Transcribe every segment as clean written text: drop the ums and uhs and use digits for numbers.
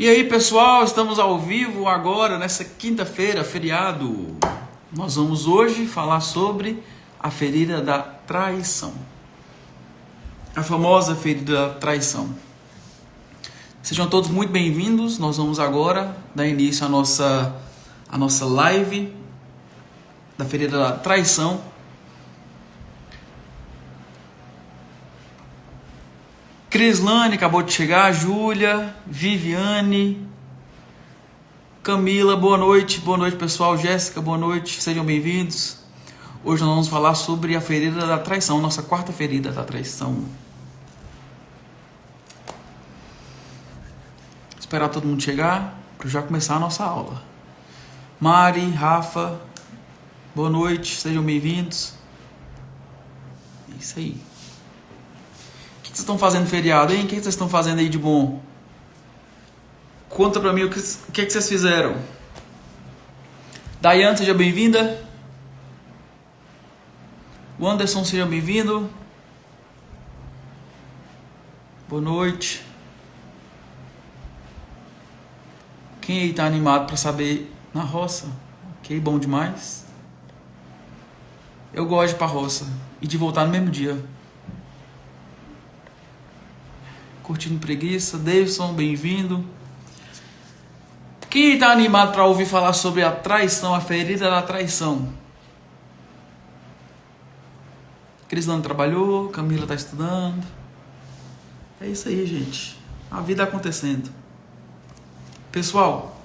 E aí, pessoal, estamos ao vivo agora nessa quinta-feira, feriado. Nós vamos hoje falar sobre a ferida da traição. A famosa ferida da traição. Sejam todos muito bem-vindos. Nós vamos agora dar início à nossa live da ferida da traição. Crislane acabou de chegar, Júlia, Viviane, Camila, boa noite pessoal, Jéssica, boa noite, sejam bem-vindos. Hoje nós vamos falar sobre a ferida da traição, nossa quarta ferida da traição. Esperar todo mundo chegar para já começar a nossa aula. Mari, Rafa, boa noite, sejam bem-vindos. É isso aí. O que vocês estão fazendo feriado, hein? O que vocês estão fazendo aí de bom? Conta pra mim o que vocês fizeram. Daiane, seja bem-vinda. O Anderson, seja bem-vindo. Boa noite. Quem aí tá animado pra saber na roça? Ok, bom demais. Eu gosto de ir pra roça e de voltar no mesmo dia. Curtindo preguiça, Davidson, bem-vindo. Quem está animado para ouvir falar sobre a traição, a ferida da traição? Crislane trabalhou, Camila está estudando. É isso aí, gente. A vida acontecendo. Pessoal,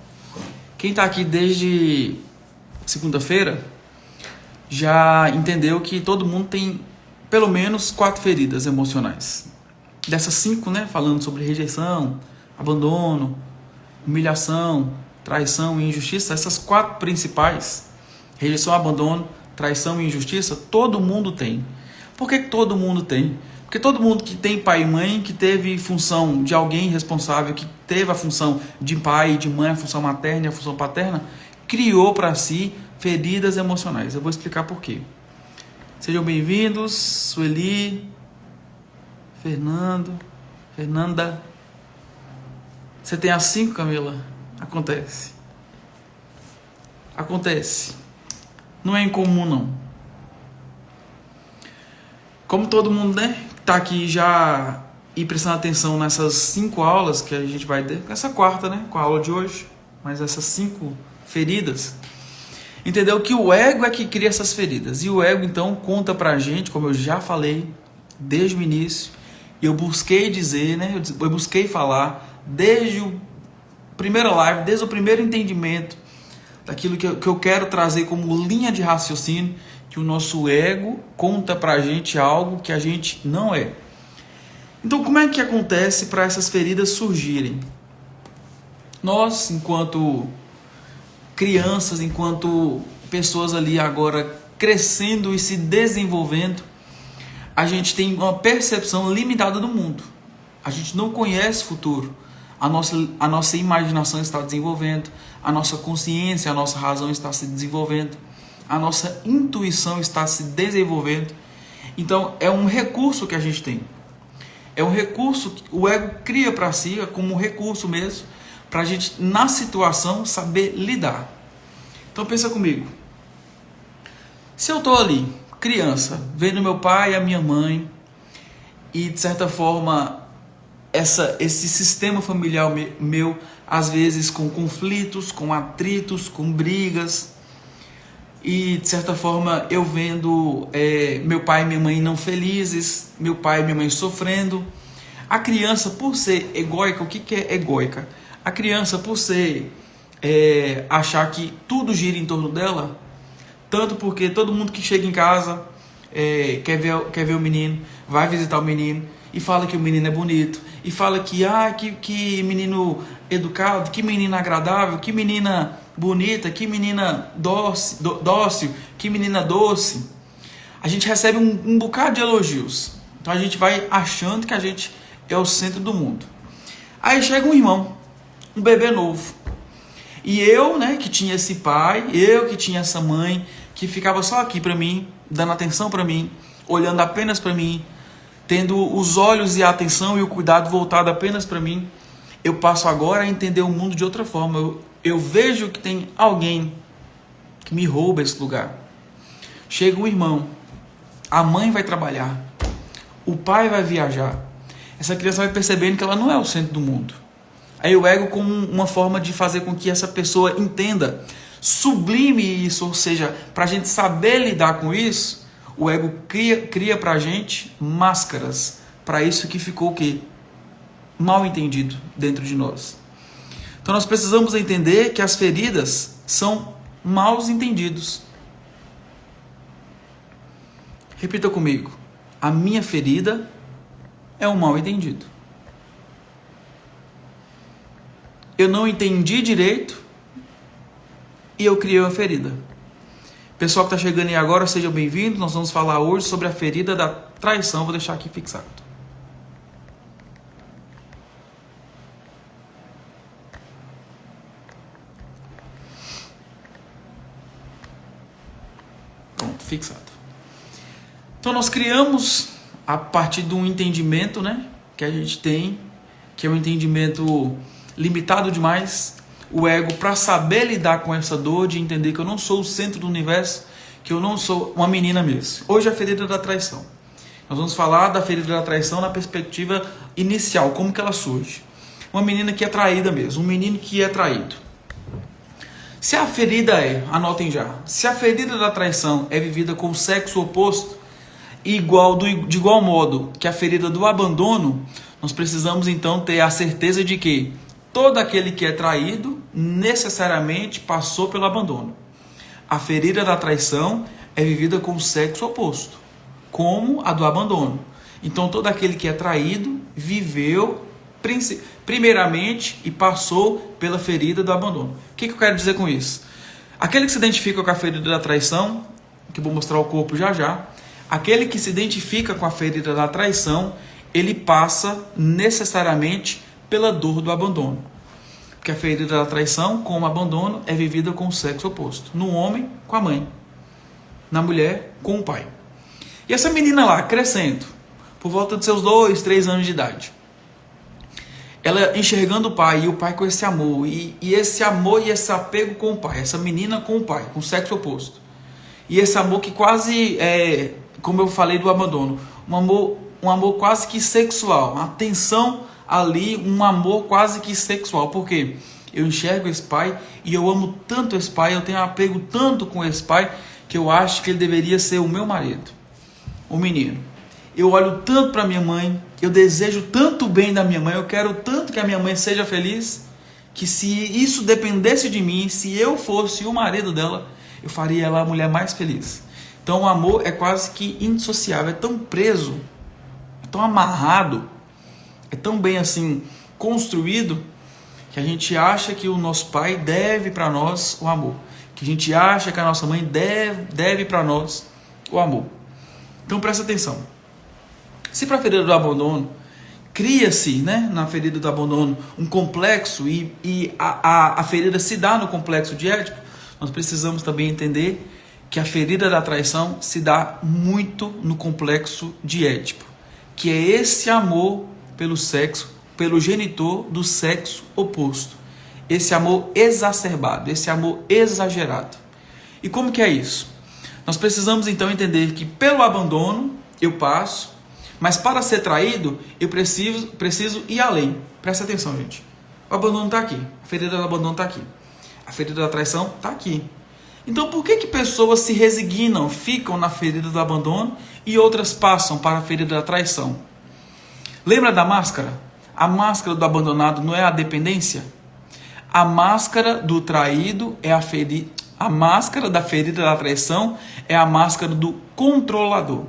quem está aqui desde segunda-feira já entendeu que todo mundo tem pelo menos 4 feridas emocionais. Dessas 5, né, falando sobre rejeição, abandono, humilhação, traição e injustiça, essas 4 principais, rejeição, abandono, traição e injustiça, todo mundo tem. Por que todo mundo tem? Porque todo mundo que tem pai e mãe, que teve função de alguém responsável, que teve a função de pai e de mãe, a função materna e a função paterna, criou para si feridas emocionais. Eu vou explicar por quê. Sejam bem-vindos, Sueli, Fernanda. Você tem as 5, Camila? Acontece. Não é incomum, não. Como todo mundo, né, tá aqui já e prestando atenção nessas 5 aulas que a gente vai ter, essa quarta, né, com a aula de hoje, mas essas 5 feridas, entendeu que o ego é que cria essas feridas. E o ego, então, conta pra gente, como eu já falei desde o início, eu busquei dizer, né? Eu busquei falar desde o primeira live, desde o primeiro entendimento daquilo que eu quero trazer como linha de raciocínio, que o nosso ego conta pra gente algo que a gente não é. Então, como é que acontece para essas feridas surgirem? Nós, enquanto crianças, enquanto pessoas ali agora crescendo e se desenvolvendo, a gente tem uma percepção limitada do mundo. A gente não conhece o futuro. A nossa imaginação está desenvolvendo. A nossa consciência, a nossa razão está se desenvolvendo. A nossa intuição está se desenvolvendo. Então, é um recurso que a gente tem. É um recurso que o ego cria para si, como um recurso mesmo, para a gente, na situação, saber lidar. Então, pensa comigo. Se eu estou ali, criança, vendo meu pai e a minha mãe, e de certa forma esse sistema familiar meu, às vezes com conflitos, com atritos, com brigas, e de certa forma eu vendo meu pai e minha mãe não felizes, meu pai e minha mãe sofrendo. A criança, por ser egóica, o que é egóica? A criança, por ser achar que tudo gira em torno dela, tanto porque todo mundo que chega em casa quer ver o menino, vai visitar o menino e fala que o menino é bonito, e fala que menino educado, que menina agradável, que menina bonita, que menina dócil, que menina doce. A gente recebe um bocado de elogios. Então a gente vai achando que a gente é o centro do mundo. Aí chega um irmão, um bebê novo. E eu, né, que tinha esse pai, eu que tinha essa mãe, que ficava só aqui para mim, dando atenção para mim, olhando apenas para mim, tendo os olhos e a atenção e o cuidado voltado apenas para mim. eu passo agora a entender o mundo de outra forma. Eu vejo que tem alguém que me rouba esse lugar. Chega um irmão, a mãe vai trabalhar, o pai vai viajar. Essa criança vai percebendo que ela não é o centro do mundo. Aí o ego, como uma forma de fazer com que essa pessoa entenda, sublime isso, ou seja, para a gente saber lidar com isso, o ego cria para a gente máscaras para isso que ficou o quê? Mal entendido dentro de nós. Então nós precisamos entender que as feridas são maus entendidos. Repita comigo. A minha ferida é um mal entendido. Eu não entendi direito e eu criei uma ferida. Pessoal que está chegando aí agora, sejam bem-vindos. Nós vamos falar hoje sobre a ferida da traição. Vou deixar aqui fixado. Pronto, fixado. Então nós criamos a partir de um entendimento, né, que a gente tem, que é um entendimento limitado demais, o ego, para saber lidar com essa dor de entender que eu não sou o centro do universo, que eu não sou uma menina mesmo. Hoje é a ferida da traição. Nós vamos falar da ferida da traição na perspectiva inicial, como que ela surge. Uma menina que é traída mesmo, um menino que é traído. Se a ferida anotem já, se a ferida da traição é vivida com o sexo oposto, de igual modo que a ferida do abandono, nós precisamos então ter a certeza de que todo aquele que é traído necessariamente passou pelo abandono. A ferida da traição é vivida com o sexo oposto, como a do abandono. Então todo aquele que é traído viveu primeiramente e passou pela ferida do abandono. O que eu quero dizer com isso? Aquele que se identifica com a ferida da traição, que eu vou mostrar o corpo já já, aquele que se identifica com a ferida da traição, ele passa necessariamente pela dor do abandono. Porque a ferida da traição, como abandono, é vivida com o sexo oposto. No homem, com a mãe. Na mulher, com o pai. E essa menina lá, crescendo, por volta de seus 2, 3 anos de idade, ela enxergando o pai, e o pai com esse amor, e esse amor e esse apego com o pai, essa menina com o pai, com o sexo oposto. E esse amor que quase é, como eu falei do abandono, um amor quase que sexual, uma tensão ali, um amor quase que sexual. Por quê? Eu enxergo esse pai e eu amo tanto esse pai, eu tenho um apego tanto com esse pai, que eu acho que ele deveria ser o meu marido, o menino. Eu olho tanto para minha mãe, eu desejo tanto o bem da minha mãe, eu quero tanto que a minha mãe seja feliz, que se isso dependesse de mim, se eu fosse o marido dela, eu faria ela a mulher mais feliz. Então o amor é quase que indissociável, é tão preso, é tão amarrado, é tão bem assim construído, que a gente acha que o nosso pai deve para nós o amor, que a gente acha que a nossa mãe deve para nós o amor. Então presta atenção. Se para a ferida do abandono cria-se, né, na ferida do abandono um complexo e a ferida se dá no complexo de Édipo, nós precisamos também entender que a ferida da traição se dá muito no complexo de Édipo, que é esse amor pelo sexo, pelo genitor do sexo oposto. Esse amor exacerbado, esse amor exagerado. E como que é isso? Nós precisamos então entender que pelo abandono eu passo, mas para ser traído eu preciso ir além. Presta atenção, gente. O abandono está aqui, a ferida do abandono está aqui. A ferida da traição está aqui. Então por que pessoas se resignam, ficam na ferida do abandono e outras passam para a ferida da traição? Lembra da máscara? A máscara do abandonado não é a dependência? A máscara do traído é a ferida. A máscara da ferida da traição é a máscara do controlador.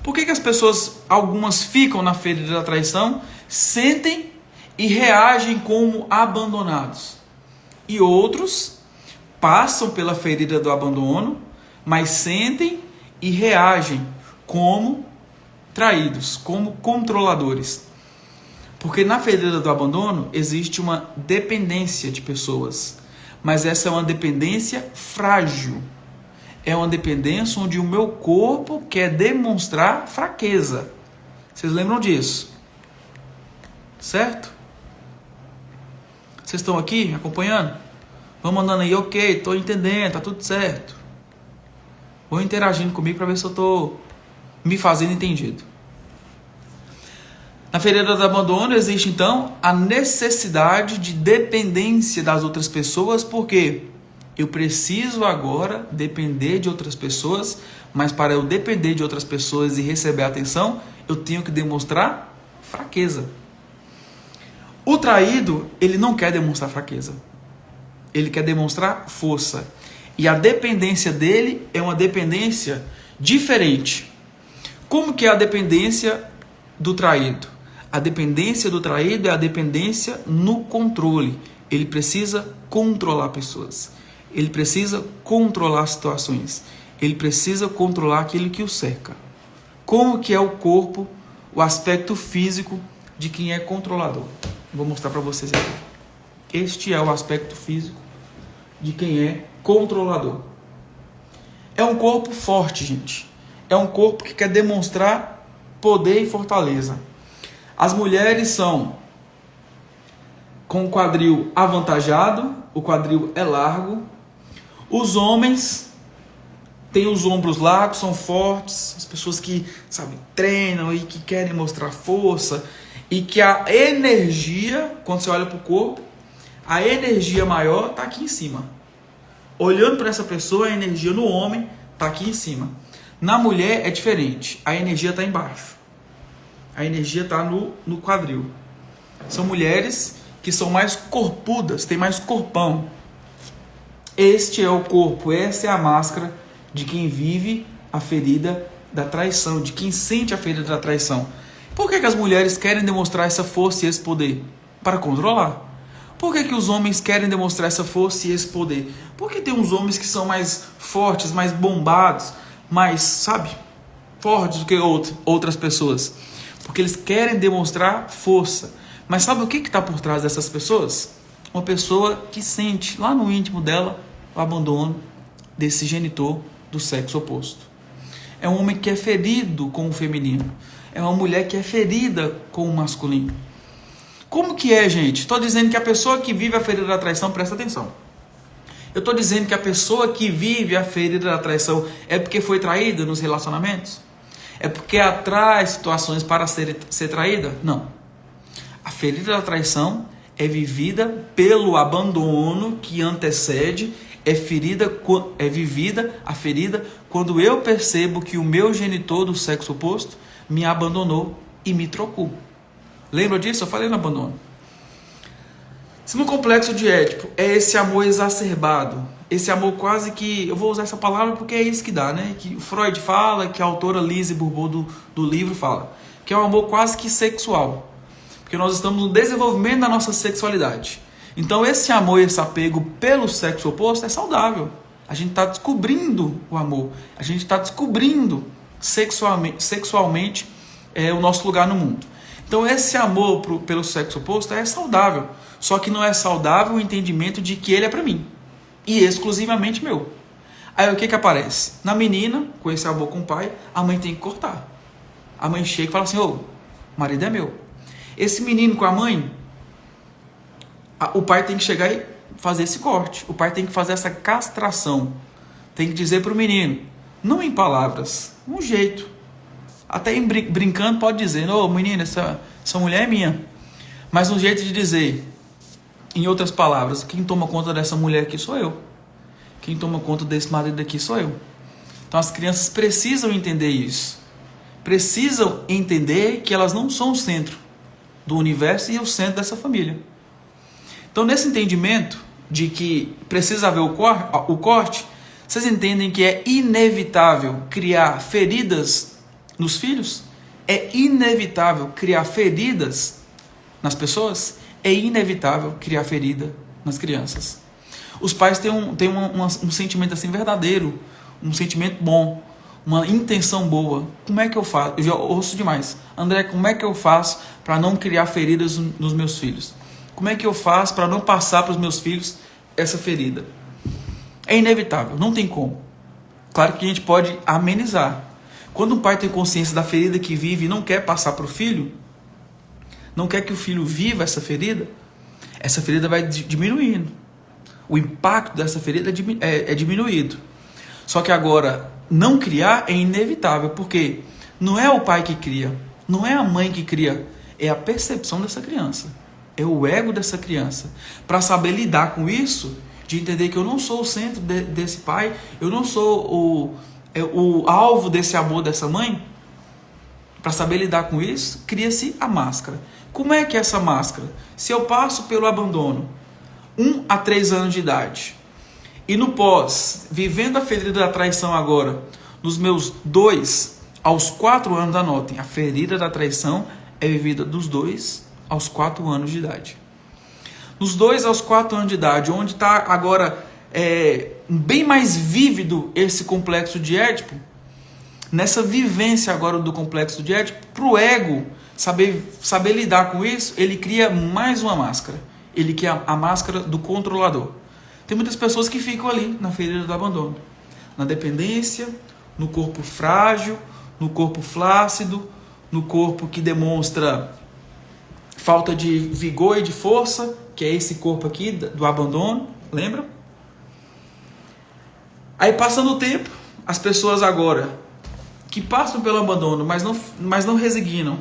Por que as pessoas, algumas ficam na ferida da traição, sentem e reagem como abandonados? E outros passam pela ferida do abandono, mas sentem e reagem como traídos, como controladores. Porque na ferida do abandono existe uma dependência de pessoas, mas essa é uma dependência frágil. É uma dependência onde o meu corpo quer demonstrar fraqueza. Vocês lembram disso? Certo? Vocês estão aqui me acompanhando? Vão mandando aí, ok, estou entendendo, tá tudo certo. Vão interagindo comigo para ver se eu estou me fazendo entendido. Na ferida do abandono existe então a necessidade de dependência das outras pessoas, porque eu preciso agora depender de outras pessoas, mas para eu depender de outras pessoas e receber atenção, eu tenho que demonstrar fraqueza. O traído, ele não quer demonstrar fraqueza. Ele quer demonstrar força. E a dependência dele é uma dependência diferente. Como que é a dependência do traído? A dependência do traído é a dependência no controle. Ele precisa controlar pessoas. Ele precisa controlar situações. Ele precisa controlar aquilo que o cerca. Como que é o corpo, o aspecto físico de quem é controlador? Vou mostrar para vocês aqui. Este é o aspecto físico de quem é controlador. É um corpo forte, gente. É um corpo que quer demonstrar poder e fortaleza. As mulheres são com o quadril avantajado, o quadril é largo. Os homens têm os ombros largos, são fortes, as pessoas que, sabe, treinam e que querem mostrar força, e que a energia, quando você olha para o corpo, a energia maior está aqui em cima. Olhando para essa pessoa, a energia no homem está aqui em cima. Na mulher é diferente, a energia está embaixo. A energia está no quadril. São mulheres que são mais corpudas, têm mais corpão. Este é o corpo, essa é a máscara de quem vive a ferida da traição, de quem sente a ferida da traição. Por que as mulheres querem demonstrar essa força e esse poder? Para controlar. Por que os homens querem demonstrar essa força e esse poder? Porque tem uns homens que são mais fortes, mais bombados, mais, sabe, fortes do que outras pessoas. Porque eles querem demonstrar força. Mas sabe o que está por trás dessas pessoas? Uma pessoa que sente lá no íntimo dela o abandono desse genitor do sexo oposto. É um homem que é ferido com o feminino. É uma mulher que é ferida com o masculino. Como que é, gente? Estou dizendo que a pessoa que vive a ferida da traição, presta atenção. Eu estou dizendo que a pessoa que vive a ferida da traição é porque foi traída nos relacionamentos? É porque atrai situações para ser traída? Não. A ferida da traição é vivida pelo abandono que antecede, é vivida a ferida quando eu percebo que o meu genitor do sexo oposto me abandonou e me trocou. Lembra disso? Eu falei no abandono. Se no complexo de Édipo é esse amor exacerbado, esse amor quase que, eu vou usar essa palavra porque é isso que dá, né? Que o Freud fala, que a autora Lise Bourbeau do livro fala, que é um amor quase que sexual. Porque nós estamos no desenvolvimento da nossa sexualidade. Então esse amor e esse apego pelo sexo oposto é saudável. A gente está descobrindo o amor. A gente está descobrindo sexualmente o nosso lugar no mundo. Então esse amor pelo sexo oposto é saudável. Só que não é saudável o entendimento de que ele é para mim. E exclusivamente meu. Aí o que aparece? Na menina, com esse amor com o pai, a mãe tem que cortar. A mãe chega e fala assim, ô, o marido é meu. Esse menino com a mãe, o pai tem que chegar e fazer esse corte. O pai tem que fazer essa castração. Tem que dizer para o menino, não em palavras, um jeito. Até brincando pode dizer, ô menino, essa mulher é minha. Mas um jeito de dizer, em outras palavras, quem toma conta dessa mulher aqui sou eu. Quem toma conta desse marido aqui sou eu. Então as crianças precisam entender isso. Precisam entender que elas não são o centro do universo e o centro dessa família. Então nesse entendimento de que precisa haver o corte, vocês entendem que é inevitável criar feridas nos filhos? É inevitável criar feridas nas pessoas? É inevitável criar ferida nas crianças. Os pais têm um sentimento assim verdadeiro, um sentimento bom, uma intenção boa. Como é que eu faço? Eu já ouço demais. André, como é que eu faço para não criar feridas nos meus filhos? Como é que eu faço para não passar para os meus filhos essa ferida? É inevitável, não tem como. Claro que a gente pode amenizar. Quando um pai tem consciência da ferida que vive e não quer passar para o filho, não quer que o filho viva essa ferida, essa ferida vai diminuindo. O impacto dessa ferida é diminuído. Só que agora, não criar é inevitável, porque não é o pai que cria, não é a mãe que cria, é a percepção dessa criança, é o ego dessa criança. Para saber lidar com isso, de entender que eu não sou o centro desse pai, eu não sou o alvo desse amor dessa mãe, para saber lidar com isso, cria-se a máscara. Como é que é essa máscara? Se eu passo pelo abandono, 1 a 3 anos de idade, e no pós, vivendo a ferida da traição agora, dos meus 2 aos 4 anos, anotem, a ferida da traição é vivida dos 2 aos 4 anos de idade. Nos 2 aos 4 anos de idade, onde está agora bem mais vívido esse complexo de Édipo, nessa vivência agora do complexo de Édipo, para o ego saber lidar com isso, ele cria mais uma máscara. Ele cria a máscara do controlador. Tem muitas pessoas que ficam ali na ferida do abandono, na dependência, no corpo frágil, no corpo flácido, no corpo que demonstra falta de vigor e de força, que é esse corpo aqui do abandono, lembra? Aí passando o tempo, as pessoas agora que passam pelo abandono, mas não resignam,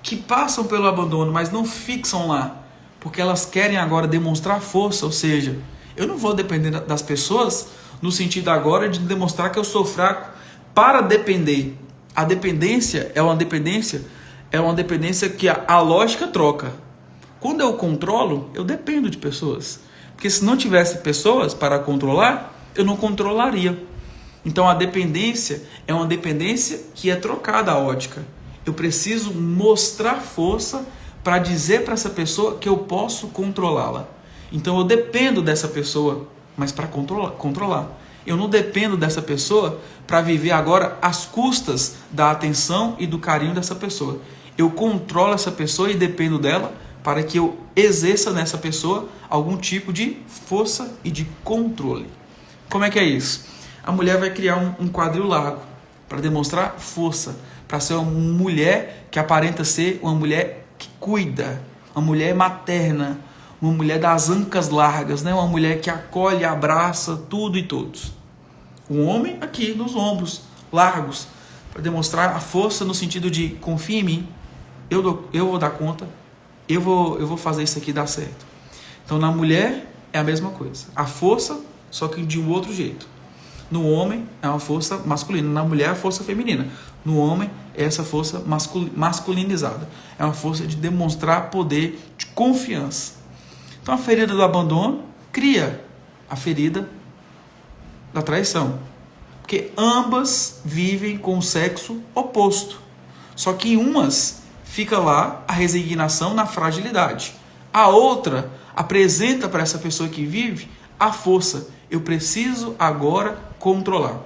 que passam pelo abandono, mas não fixam lá, porque elas querem agora demonstrar força, ou seja, eu não vou depender das pessoas no sentido agora de demonstrar que eu sou fraco para depender. A dependência é uma dependência que a lógica troca. Quando eu controlo, eu dependo de pessoas. Porque se não tivesse pessoas para controlar, eu não controlaria. Então a dependência é uma dependência que é trocada a ótica. Eu preciso mostrar força para dizer para essa pessoa que eu posso controlá-la. Então eu dependo dessa pessoa, mas para controlar. Eu não dependo dessa pessoa para viver agora às custas da atenção e do carinho dessa pessoa. Eu controlo essa pessoa e dependo dela para que eu exerça nessa pessoa algum tipo de força e de controle. Como é que é isso? A mulher vai criar um quadril largo para demonstrar força, para ser uma mulher que aparenta ser uma mulher que cuida, uma mulher materna, uma mulher das ancas largas, né? Uma mulher que acolhe, abraça tudo e todos. O homem aqui nos ombros largos, para demonstrar a força no sentido de confia em mim, eu vou dar conta, eu vou fazer isso aqui dar certo. Então na mulher é a mesma coisa, a força, só que de um outro jeito. No homem é uma força masculina, na mulher é a força feminina. No homem é essa força masculinizada, é uma força de demonstrar poder, de confiança. Então a ferida do abandono cria a ferida da traição, porque ambas vivem com o sexo oposto, só que em umas fica lá a resignação na fragilidade, a outra apresenta para essa pessoa que vive a força, eu preciso agora controlar.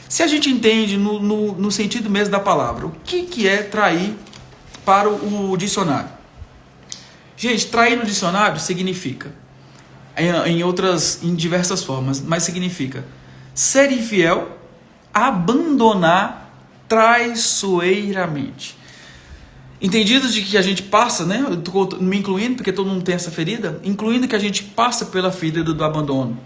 Se a gente entende no sentido mesmo da palavra, o que é trair para o dicionário? Gente, trair no dicionário significa, em diversas formas, mas significa ser infiel, abandonar traiçoeiramente. Entendido de que a gente passa, né? Eu estou me incluindo, porque todo mundo tem essa ferida, incluindo que a gente passa pela ferida do abandono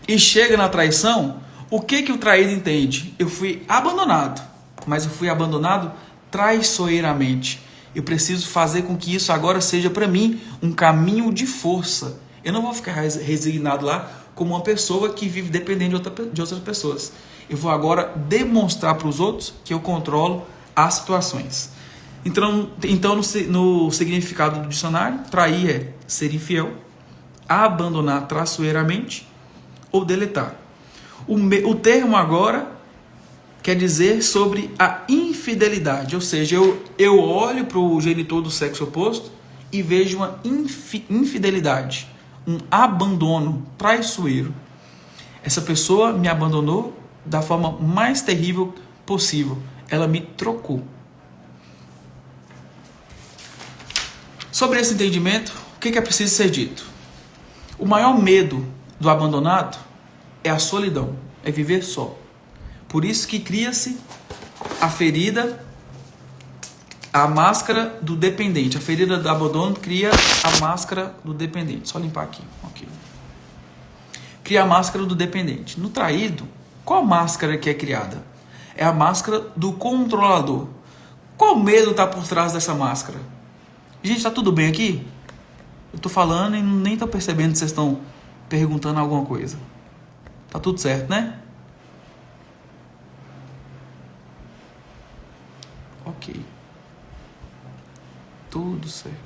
e chega na traição, o que o traído entende? Eu fui abandonado, mas eu fui abandonado traiçoeiramente. Eu preciso fazer com que isso agora seja para mim um caminho de força. Eu não vou ficar resignado lá como uma pessoa que vive dependendo de outras pessoas. Eu vou agora demonstrar para os outros que eu controlo as situações. Então no significado do dicionário, trair é ser infiel, abandonar traiçoeiramente ou deletar. O termo agora quer dizer sobre a infidelidade, ou seja, eu olho para o genitor do sexo oposto e vejo uma infidelidade, um abandono traiçoeiro. Essa pessoa me abandonou da forma mais terrível possível. Ela me trocou. Sobre esse entendimento, o que é preciso ser dito? O maior medo do abandonado é a solidão, é viver só. Por isso que cria-se a ferida A máscara do dependente. A ferida do abandono cria a máscara do dependente. Só limpar aqui. Ok. Cria a máscara do dependente. No traído, qual máscara que é criada? É a máscara do controlador. Qual medo está por trás dessa máscara? Gente, está tudo bem aqui? Eu estou falando e nem estou percebendo que vocês estão perguntando alguma coisa. Tá tudo certo, né? Ok. Tudo certo.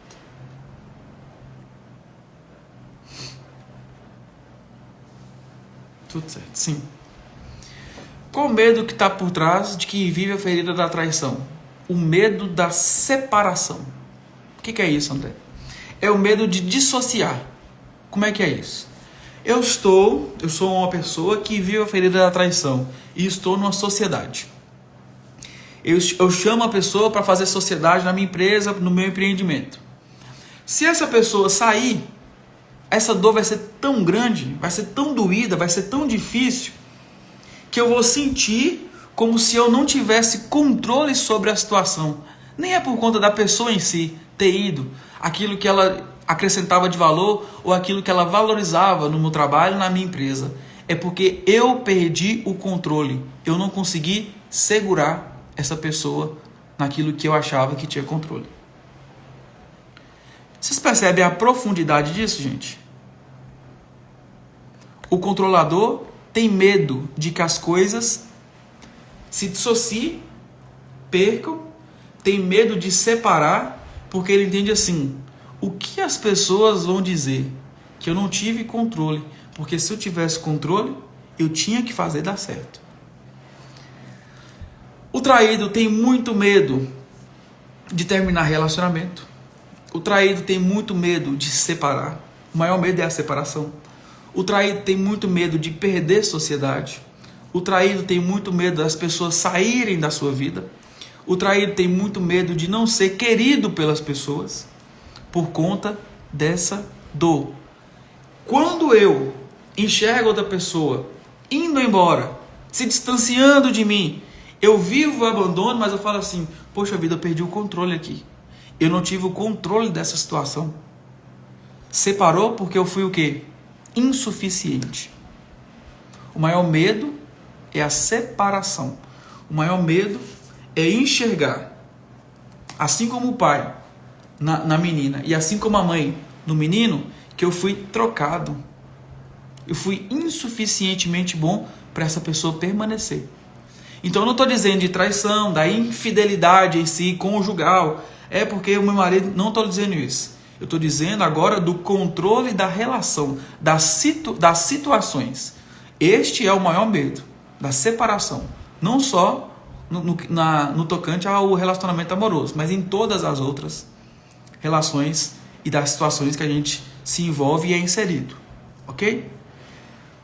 Tudo certo, sim. Qual o medo que está por trás de quem vive a ferida da traição? O medo da separação. O que é isso, André? É o medo de dissociar. Como é que é isso? Eu sou uma pessoa que vive a ferida da traição e estou numa sociedade. Eu chamo a pessoa para fazer sociedade na minha empresa, no meu empreendimento. Se essa pessoa sair, essa dor vai ser tão grande, vai ser tão doída, vai ser tão difícil, que eu vou sentir como se eu não tivesse controle sobre a situação. Nem é por conta da pessoa em si ter ido, aquilo que ela acrescentava de valor ou aquilo que ela valorizava no meu trabalho, na minha empresa. É porque eu perdi o controle. Eu não consegui segurar essa pessoa naquilo que eu achava que tinha controle. Vocês percebem a profundidade disso, gente? O controlador tem medo de que as coisas se dissociem, percam, tem medo de separar, porque ele entende assim: o que as pessoas vão dizer? Que eu não tive controle, porque se eu tivesse controle, eu tinha que fazer dar certo. O traído tem muito medo de terminar relacionamento. O traído tem muito medo de se separar. O maior medo é a separação. O traído tem muito medo de perder sociedade. O traído tem muito medo das pessoas saírem da sua vida. O traído tem muito medo de não ser querido pelas pessoas por conta dessa dor. Quando eu enxergo outra pessoa indo embora, se distanciando de mim, eu vivo o abandono, mas eu falo assim: poxa vida, eu perdi o controle aqui. Eu não tive o controle dessa situação. Separou porque eu fui o quê? Insuficiente. O maior medo é a separação. O maior medo é enxergar, assim como o pai na menina e assim como a mãe no menino, que eu fui trocado. Eu fui insuficientemente bom para essa pessoa permanecer. Então eu não estou dizendo de traição, da infidelidade em si, conjugal. É porque o meu marido, não estou dizendo isso. Eu estou dizendo agora do controle da relação, das situações. Este é o maior medo, da separação. Não só no tocante ao relacionamento amoroso, mas em todas as outras relações e das situações que a gente se envolve e é inserido. Ok?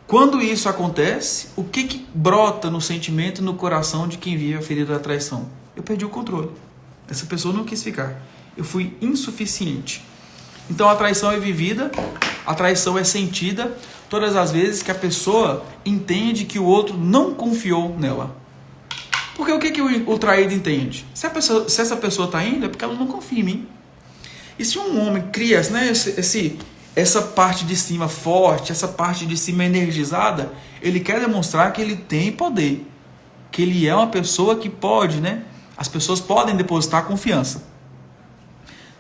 Quando isso acontece, o que brota no sentimento e no coração de quem vive a ferida da traição? Eu perdi o controle. Essa pessoa não quis ficar. Eu fui insuficiente. Então a traição é vivida, a traição é sentida todas as vezes que a pessoa entende que o outro não confiou nela. Porque o que o traído entende? Se essa pessoa está indo, é porque ela não confia em mim. E se um homem cria, né, essa parte de cima forte, essa parte de cima energizada, ele quer demonstrar que ele tem poder, que ele é uma pessoa que pode, né? As pessoas podem depositar confiança.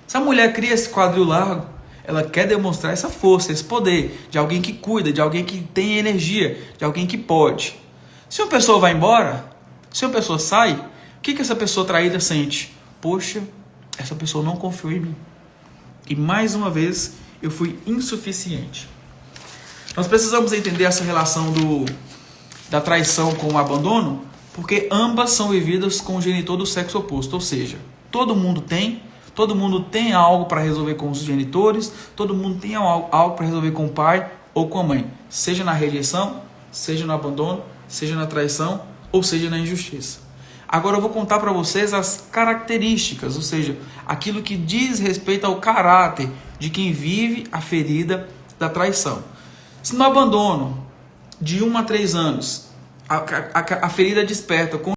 Se a mulher cria esse quadril largo, ela quer demonstrar essa força, esse poder, de alguém que cuida, de alguém que tem energia, de alguém que pode. Se uma pessoa vai embora, se uma pessoa sai, o que essa pessoa traída sente? Poxa, essa pessoa não confiou em mim. E mais uma vez, eu fui insuficiente. Nós precisamos entender essa relação da traição com o abandono, porque ambas são vividas com o genitor do sexo oposto. Ou seja, todo mundo tem algo para resolver com os genitores, todo mundo tem algo para resolver com o pai ou com a mãe. Seja na rejeição, seja no abandono, seja na traição ou seja na injustiça. Agora eu vou contar para vocês as características, ou seja, aquilo que diz respeito ao caráter de quem vive a ferida da traição. Se no abandono de 1 a 3 anos a ferida desperta com